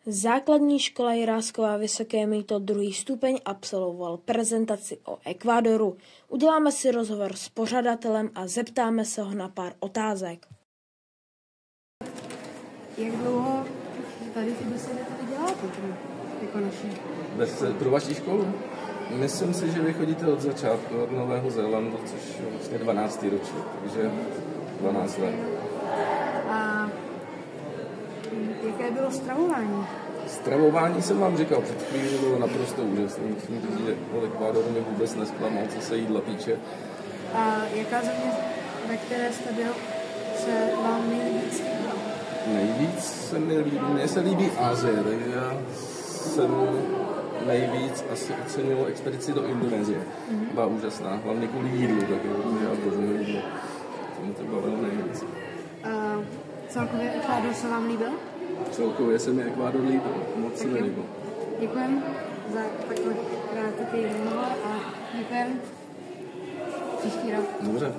Základní škola Jirásková Vysoké Mýto 2. stupeň absolvoval prezentaci o Ekvádoru. Uděláme si rozhovor s pořadatelem a zeptáme se ho na pár otázek. Jak dlouho tady ty besedy tady děláte, jako naši? Pro vaši školu? Myslím si, že vy chodíte od začátku, od Nového Zélandu, což je vlastně 12. ročník, takže 12 let. A jaké bylo stravování? Stravování jsem vám říkal před chvílí, že bylo naprosto úžasné. Musím říct, že o Ekvádoru mě vůbec nesklamal, co se jídla týče. A jaká země, ve které jste byl, se vám nejvíc líbila? Nejvíc se mi líbí, mně se líbí Asie, takže já jsem nejvíc asi ocenil expedici do Indonésie. Byla úžasná, hlavně kvůli jídlu, takže já božňuji jídlo. To bavilo nejvíc. A celkově Ekvádor se vám líbil? Celkově se mi Ekvádor líbil, moc se mi líbil. Děkujem za takhle krátký rozhovor a děkujem příští rok. Dobře.